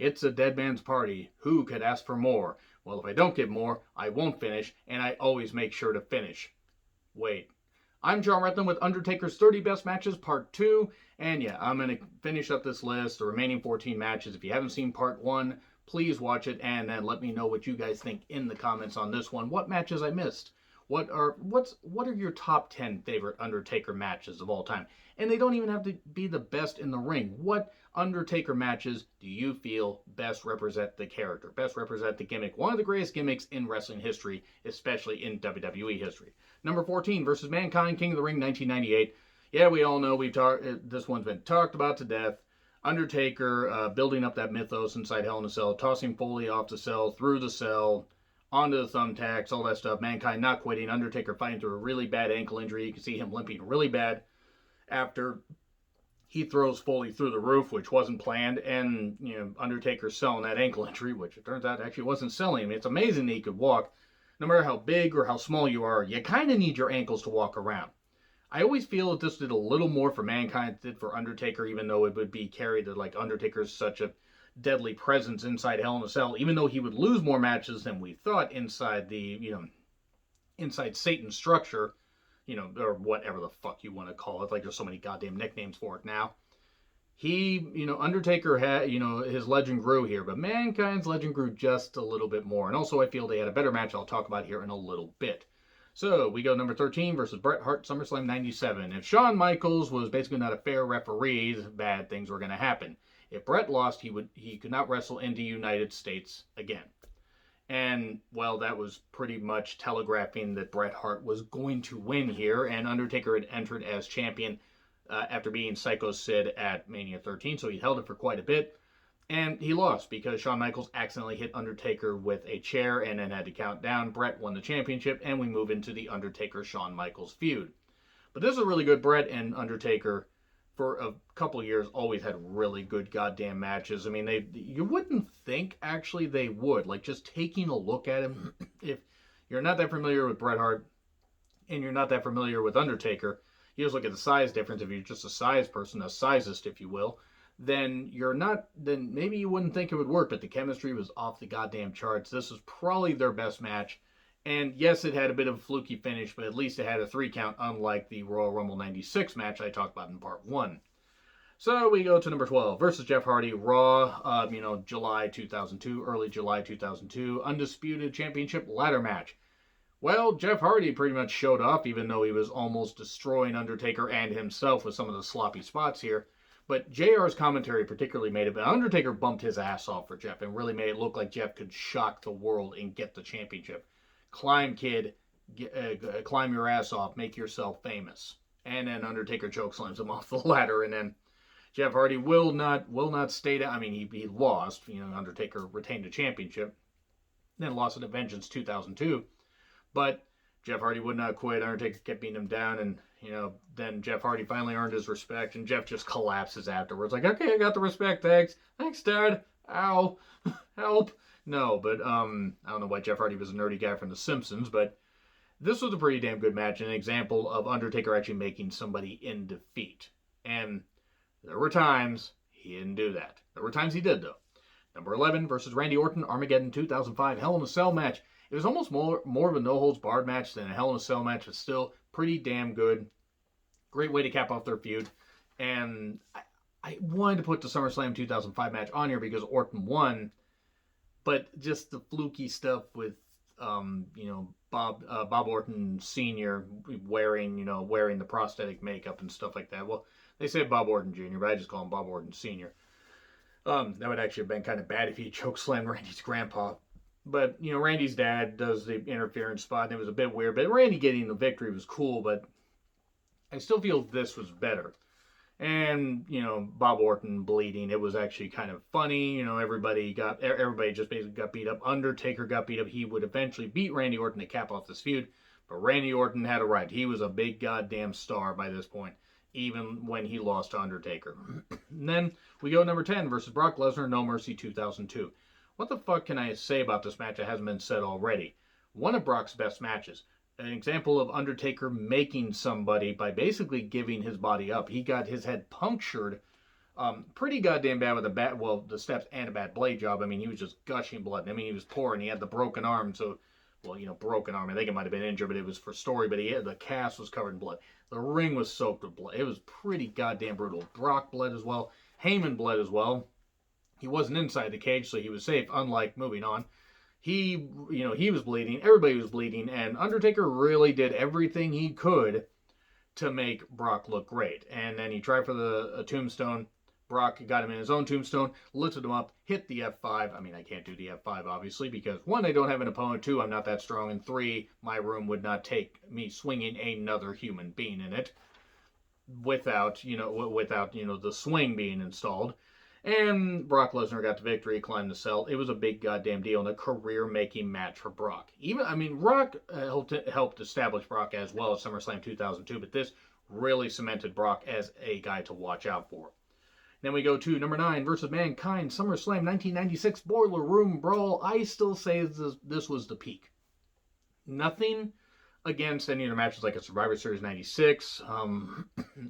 It's a dead man's party. Who could ask for more? Well, if I don't get more, I won't finish, and I always make sure to finish. Wait. I'm John Rethlin with Undertaker's 30 Best Matches Part 2, and yeah, I'm going to finish up this list, the remaining 14 matches. If you haven't seen Part 1, please watch it, and then let me know what you guys think in the comments on this one. What matches I missed? What are your top 10 favorite Undertaker matches of all time? And they don't even have to be the best in the ring. What Undertaker matches do you feel best represent the character, best represent the gimmick? One of the greatest gimmicks in wrestling history, especially in WWE history. Number 14 versus Mankind, King of the Ring, 1998. Yeah, we all know this one's been talked about to death. Undertaker building up that mythos inside Hell in a Cell, tossing Foley off the cell, through the cell, onto the thumbtacks, all that stuff. Mankind not quitting. Undertaker fighting through a really bad ankle injury. You can see him limping really bad after he throws Foley through the roof, which wasn't planned, and Undertaker selling that ankle injury, which it turns out actually wasn't selling him. It's amazing that he could walk. No matter how big or how small you are, you kind of need your ankles to walk around. I always feel that this did a little more for Mankind than did for Undertaker, even though it would be carried that like Undertaker's such a deadly presence inside Hell in a Cell, even though he would lose more matches than we thought inside the, inside Satan's structure, or whatever the fuck you want to call it. Like, there's so many goddamn nicknames for it now. Undertaker had, his legend grew here, but Mankind's legend grew just a little bit more. And also, I feel they had a better match I'll talk about here in a little bit. So, we go number 13 versus Bret Hart, SummerSlam 97. If Shawn Michaels was basically not a fair referee, bad things were going to happen. If Bret lost, he could not wrestle in the United States again. And, well, that was pretty much telegraphing that Bret Hart was going to win here, and Undertaker had entered as champion after beating Psycho Sid at Mania 13, so he held it for quite a bit. And he lost because Shawn Michaels accidentally hit Undertaker with a chair and then had to count down. Bret won the championship, and we move into the Undertaker-Shawn Michaels feud. But this is a really good. Bret and Undertaker, for a couple years, always had really good goddamn matches. I mean, you wouldn't think, actually, they would. Like, just taking a look at him, if you're not that familiar with Bret Hart, and you're not that familiar with Undertaker, you just look at the size difference. If you're just a size person, a sizist, if you will, then maybe you wouldn't think it would work, but the chemistry was off the goddamn charts. This was probably their best match. And yes, it had a bit of a fluky finish, but at least it had a 3 count, unlike the Royal Rumble 96 match I talked about in part 1. So we go to number 12, versus Jeff Hardy, Raw, July 2002, early July 2002, Undisputed Championship ladder match. Well, Jeff Hardy pretty much showed up, even though he was almost destroying Undertaker and himself with some of the sloppy spots here. But JR's commentary particularly made it, but Undertaker bumped his ass off for Jeff and really made it look like Jeff could shock the world and get the championship. Climb, kid, climb your ass off, make yourself famous. And then Undertaker chokeslams him off the ladder, and then Jeff Hardy will not stay down. I mean, he lost. Undertaker retained the championship, then lost it at Vengeance 2002. But Jeff Hardy would not quit. Undertaker kept beating him down, and then Jeff Hardy finally earned his respect, and Jeff just collapses afterwards, like, okay, I got the respect, thanks, Dad. Ow, help. No, but I don't know why Jeff Hardy was a nerdy guy from The Simpsons, but this was a pretty damn good match, an example of Undertaker actually making somebody in defeat. And there were times he didn't do that. There were times he did, though. Number 11 versus Randy Orton, Armageddon 2005, Hell in a Cell match. It was almost more of a no-holds-barred match than a Hell in a Cell match, but still pretty damn good. Great way to cap off their feud. And I wanted to put the SummerSlam 2005 match on here because Orton won, but just the fluky stuff with, Bob Orton Sr. wearing the prosthetic makeup and stuff like that. Well, they said Bob Orton Jr., but I just call him Bob Orton Sr. That would actually have been kind of bad if he chokeslammed Randy's grandpa. But, Randy's dad does the interference spot, and it was a bit weird. But Randy getting the victory was cool, but I still feel this was better. And, Bob Orton bleeding, it was actually kind of funny. Everybody just basically got beat up. Undertaker got beat up. He would eventually beat Randy Orton to cap off this feud. But Randy Orton had a right. He was a big goddamn star by this point, even when he lost to Undertaker. And then we go number 10 versus Brock Lesnar, No Mercy 2002. What the fuck can I say about this match that hasn't been said already? One of Brock's best matches. An example of Undertaker making somebody by basically giving his body up. He got his head punctured Pretty goddamn bad with the steps and a bad blade job. I mean, he was just gushing blood. I mean, he was poor and he had the broken arm, so, well, broken arm. I think it might have been injured, but it was for story. But the cast was covered in blood. The ring was soaked with blood. It was pretty goddamn brutal. Brock bled as well. Heyman bled as well. He wasn't inside the cage, so he was safe, unlike moving on. He was bleeding. Everybody was bleeding, and Undertaker really did everything he could to make Brock look great. And then he tried for a tombstone. Brock got him in his own tombstone, lifted him up, hit the F5. I mean, I can't do the F5, obviously, because 1, I don't have an opponent, 2, I'm not that strong, and 3, my room would not take me swinging another human being in it without the swing being installed. And Brock Lesnar got the victory, climbed the cell. It was a big goddamn deal and a career-making match for Brock. Brock helped establish Brock as well at SummerSlam 2002, but this really cemented Brock as a guy to watch out for. Then we go to number 9 versus Mankind, SummerSlam 1996 Boiler Room Brawl. I still say this was the peak. Nothing against any of the matches like a Survivor Series 96,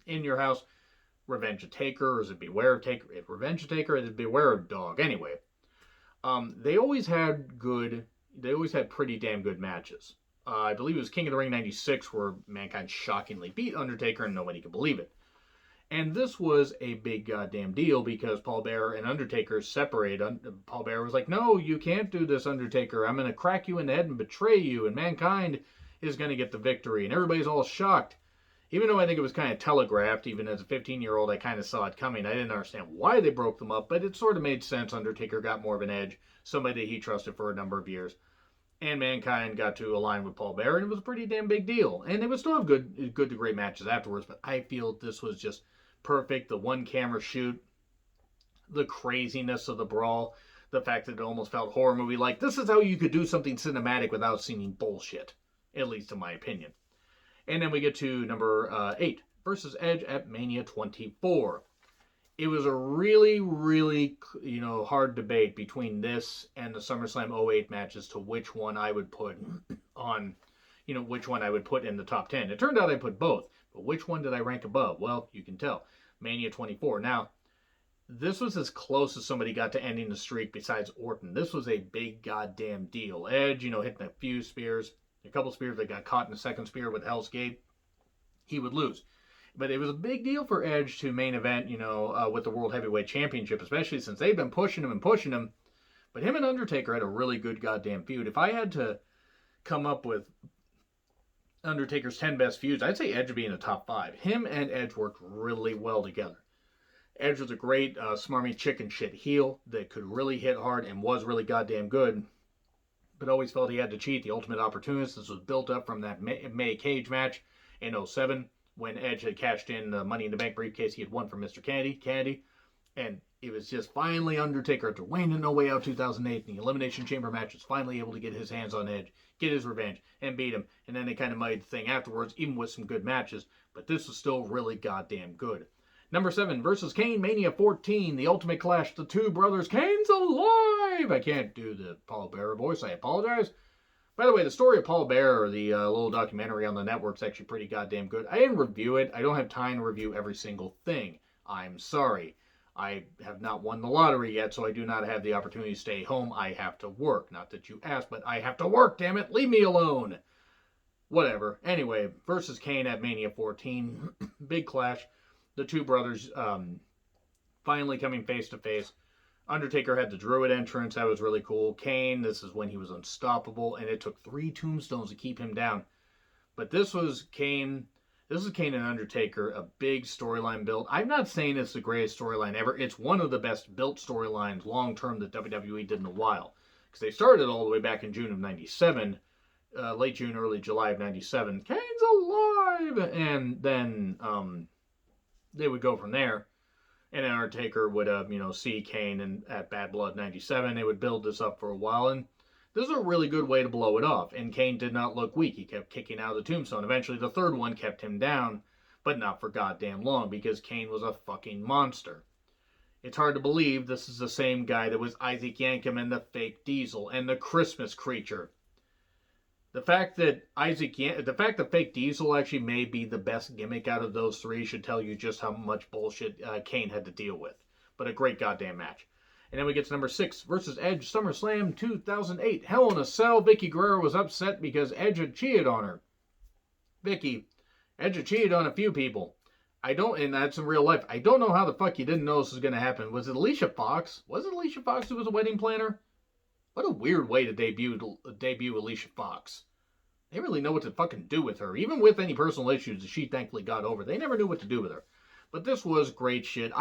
In Your House, Revenge of Taker, or is it Beware of Taker? Revenge of Taker, is it Beware of Dog? Anyway, they always had pretty damn good matches. I believe it was King of the Ring 96 where Mankind shockingly beat Undertaker and nobody could believe it. And this was a big goddamn deal because Paul Bearer and Undertaker separated. Paul Bearer was like, no, you can't do this, Undertaker. I'm going to crack you in the head and betray you, and Mankind is going to get the victory. And everybody's all shocked. Even though I think it was kind of telegraphed, even as a 15-year-old, I kind of saw it coming. I didn't understand why they broke them up, but it sort of made sense. Undertaker got more of an edge, somebody he trusted for a number of years. And Mankind got to align with Paul Bearer, and it was a pretty damn big deal. And they would still have good to great matches afterwards, but I feel this was just perfect. The one-camera shoot, the craziness of the brawl, the fact that it almost felt horror movie-like. This is how you could do something cinematic without seeming bullshit, at least in my opinion. And then we get to number 8, versus Edge at Mania 24. It was a really, really, hard debate between this and the SummerSlam 08 matches to which one I would put on, which one I would put in the top 10. It turned out I put both, but which one did I rank above? Well, you can tell. Mania 24. Now, this was as close as somebody got to ending the streak besides Orton. This was a big goddamn deal. Edge, hitting a few spears. A couple spears that got caught in the second spear with Hell's Gate, he would lose. But it was a big deal for Edge to main event, with the World Heavyweight Championship, especially since they've been pushing him. But him and Undertaker had a really good goddamn feud. If I had to come up with Undertaker's 10 best feuds, I'd say Edge would be in the top 5. Him and Edge worked really well together. Edge was a great smarmy chicken shit heel that could really hit hard and was really goddamn good, but always felt he had to cheat. The Ultimate Opportunist. This was built up from that May Cage match in 07 when Edge had cashed in the Money in the Bank briefcase he had won from Mr. Kennedy. And it was just finally Undertaker after Wayne in No Way Out 2008. The Elimination Chamber match was finally able to get his hands on Edge, get his revenge, and beat him. And then they kind of made the thing afterwards, even with some good matches. But this was still really goddamn good. Number 7, versus Kane, Mania 14, the Ultimate Clash, the two brothers. Kane's alive! I can't do the Paul Bearer voice, I apologize. By the way, the story of Paul Bearer, the little documentary on the network's actually pretty goddamn good. I didn't review it. I don't have time to review every single thing. I'm sorry. I have not won the lottery yet, so I do not have the opportunity to stay home. I have to work. Not that you asked, but I have to work, damn it. Leave me alone. Whatever. Anyway, versus Kane at Mania 14. Big clash. The two brothers finally coming face to face. Undertaker had the Druid entrance. That was really cool. Kane, this is when he was unstoppable, and it took 3 tombstones to keep him down. But this was Kane. This is Kane and Undertaker, a big storyline build. I'm not saying it's the greatest storyline ever. It's one of the best built storylines long-term that WWE did in a while. Because they started all the way back in June of 97. Late June, early July of 97. Kane's alive! And then they would go from there. And then Undertaker would, see Kane at Bad Blood 97. They would build this up for a while. And this is a really good way to blow it off. And Kane did not look weak. He kept kicking out of the tombstone. Eventually, the third one kept him down. But not for goddamn long. Because Kane was a fucking monster. It's hard to believe this is the same guy that was Isaac Yankem and the fake Diesel and the Christmas creature. The fact that the fact that Fake Diesel actually may be the best gimmick out of those three should tell you just how much bullshit Kane had to deal with. But a great goddamn match. And then we get to number 6 versus Edge, SummerSlam 2008. Hell in a Cell. Vicky Guerrero was upset because Edge had cheated on her. Vicky, Edge had cheated on a few people. And that's in real life. I don't know how the fuck you didn't know this was going to happen. Was it Alicia Fox? Was it Alicia Fox who was a wedding planner? What a weird way to debut Alicia Fox. They really know what to fucking do with her. Even with any personal issues that she thankfully got over, they never knew what to do with her. But this was great shit.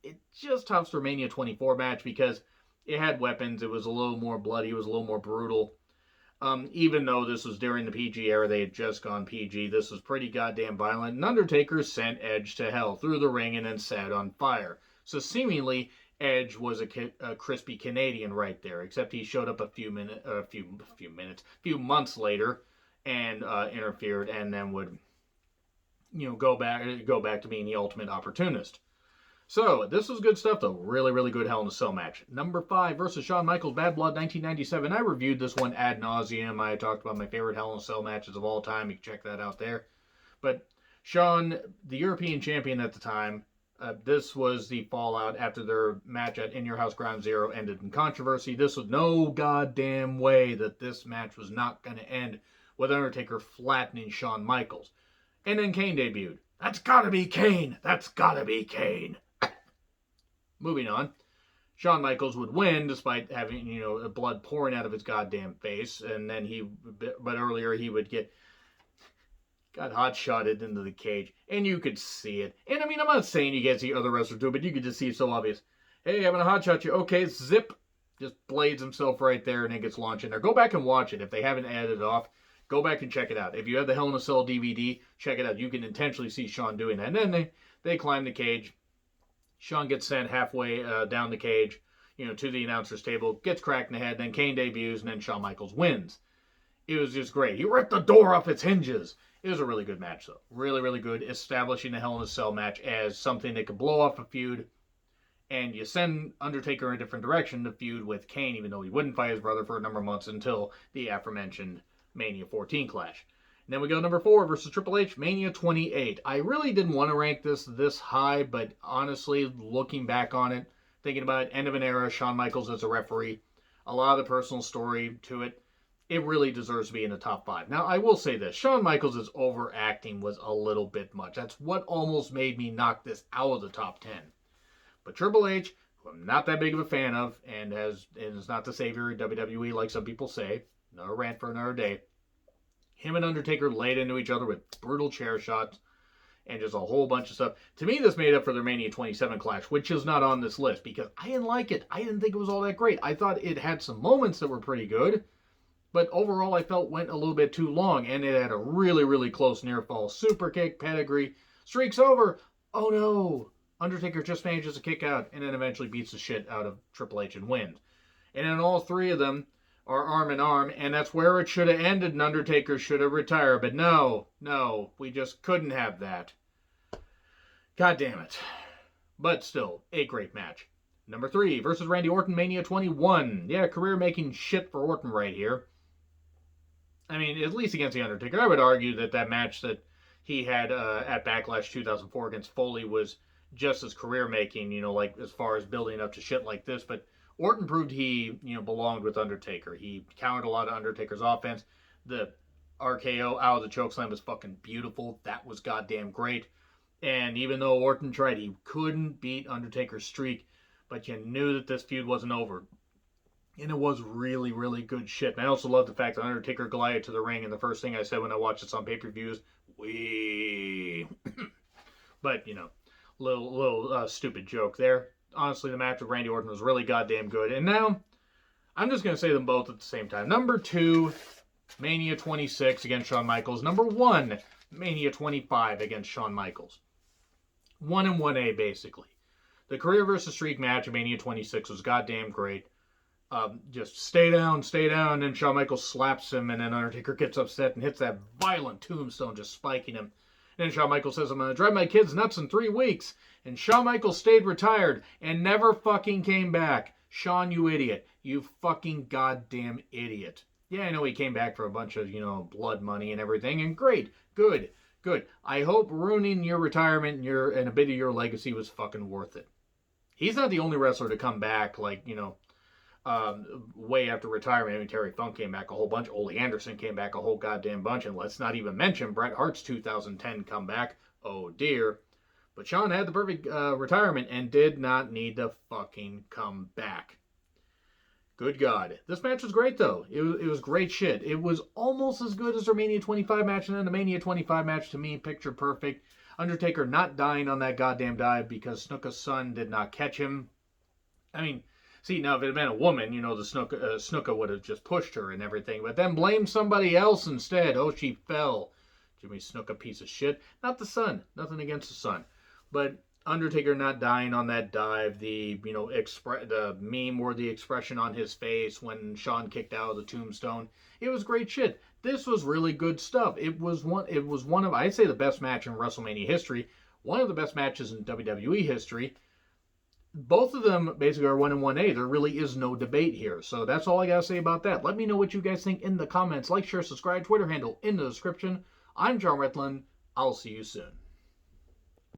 It just tops their Mania 24 match because it had weapons. It was a little more bloody. It was a little more brutal. Even though this was during the PG era, they had just gone PG. This was pretty goddamn violent. And Undertaker sent Edge to hell through the ring and then set on fire. So seemingly, Edge was a crispy Canadian right there. Except he showed up a few months later and interfered, and then would go back to being the ultimate opportunist. So, this was good stuff, though. Really, really good Hell in a Cell match. Number 5 versus Shawn Michaels, Bad Blood 1997. I reviewed this one ad nauseum. I talked about my favorite Hell in a Cell matches of all time. You can check that out there. But Shawn, the European champion at the time, this was the fallout after their match at In Your House Ground Zero ended in controversy. This was no goddamn way that this match was not going to end with Undertaker flattening Shawn Michaels. And then Kane debuted. That's gotta be Kane! That's gotta be Kane! Moving on. Shawn Michaels would win despite having, blood pouring out of his goddamn face. And then earlier he would got hot-shotted into the cage. And you could see it. And I mean, I'm not saying you can't see other wrestlers do it, but you could just see it so obvious. Hey, I'm gonna hot-shot you. Okay, zip. Just blades himself right there and then gets launched in there. Go back and watch it if they haven't added it off. Go back and check it out. If you have the Hell in a Cell DVD, check it out. You can intentionally see Shawn doing that. And then they climb the cage. Shawn gets sent halfway down the cage, to the announcer's table, gets cracked in the head, then Kane debuts, and then Shawn Michaels wins. It was just great. He ripped the door off its hinges. It was a really good match, though. Really, really good. Establishing the Hell in a Cell match as something that could blow off a feud. And you send Undertaker in a different direction to feud with Kane, even though he wouldn't fight his brother for a number of months until the aforementioned Mania 14 clash. And then we go number 4 versus Triple H, Mania 28. I really didn't want to rank this high, but honestly, looking back on it, thinking about it, end of an era, Shawn Michaels as a referee, a lot of the personal story to it, it really deserves to be in the top 5. Now, I will say this, Shawn Michaels' overacting was a little bit much. That's what almost made me knock this out of the top 10. But Triple H, who I'm not that big of a fan of, and is not the savior of WWE like some people say, another rant for another day, him and Undertaker laid into each other with brutal chair shots and just a whole bunch of stuff. To me, this made up for their Mania 27 clash, which is not on this list because I didn't like it. I didn't think it was all that great. I thought it had some moments that were pretty good, but overall I felt went a little bit too long, and it had a really, really close near fall. Super kick, pedigree, streak's over. Oh no! Undertaker just manages to kick out and then eventually beats the shit out of Triple H and wins. And then all three of them are arm in arm, and that's where it should have ended, and Undertaker should have retired. But no, we just couldn't have that. God damn it. But still, a great match. Number 3, versus Randy Orton, Mania 21. Yeah, career-making shit for Orton right here. I mean, at least against The Undertaker. I would argue that match that he had at Backlash 2004 against Foley was just as career-making, like as far as building up to shit like this, but Orton proved he, belonged with Undertaker. He countered a lot of Undertaker's offense. The RKO out of the chokeslam was fucking beautiful. That was goddamn great. And even though Orton tried, he couldn't beat Undertaker's streak, but you knew that this feud wasn't over. And it was really, really good shit. And I also love the fact that Undertaker glided to the ring, and the first thing I said when I watched this on pay-per-views, wee. But, little stupid joke there. Honestly, the match with Randy Orton was really goddamn good. And now, I'm just going to say them both at the same time. Number 2, Mania 26 against Shawn Michaels. Number 1, Mania 25 against Shawn Michaels. 1 and 1A, basically. The career versus streak match of Mania 26 was goddamn great. Just stay down, and then Shawn Michaels slaps him, and then Undertaker gets upset and hits that violent tombstone, just spiking him. And then Shawn Michaels says, I'm going to drive my kids nuts in 3 weeks. And Shawn Michaels stayed retired and never fucking came back. Shawn, you idiot. You fucking goddamn idiot. Yeah, I know he came back for a bunch of, blood money and everything, and great, good, good. I hope ruining your retirement and a bit of your legacy was fucking worth it. He's not the only wrestler to come back, like, way after retirement. I mean, Terry Funk came back a whole bunch. Ole Anderson came back a whole goddamn bunch. And let's not even mention Bret Hart's 2010 comeback. Oh, dear. But Shawn had the perfect retirement and did not need to fucking come back. Good God. This match was great, though. It was great shit. It was almost as good as their Mania 25 match. And then the Mania 25 match, to me, picture perfect. Undertaker not dying on that goddamn dive because Snuka's son did not catch him. I mean, see, now if it had been a woman, the Snuka would have just pushed her and everything. But then blamed somebody else instead. Oh, she fell. Jimmy Snuka, piece of shit. Not the son. Nothing against the son. But Undertaker not dying on that dive, the meme-worthy expression on his face when Shawn kicked out of the tombstone. It was great shit. This was really good stuff. It was one of, I'd say, the best match in WrestleMania history. One of the best matches in WWE history. Both of them basically are 1 and 1A. There really is no debate here. So that's all I gotta say about that. Let me know what you guys think in the comments. Like, share, subscribe, Twitter handle in the description. I'm John Retlin. I'll see you soon.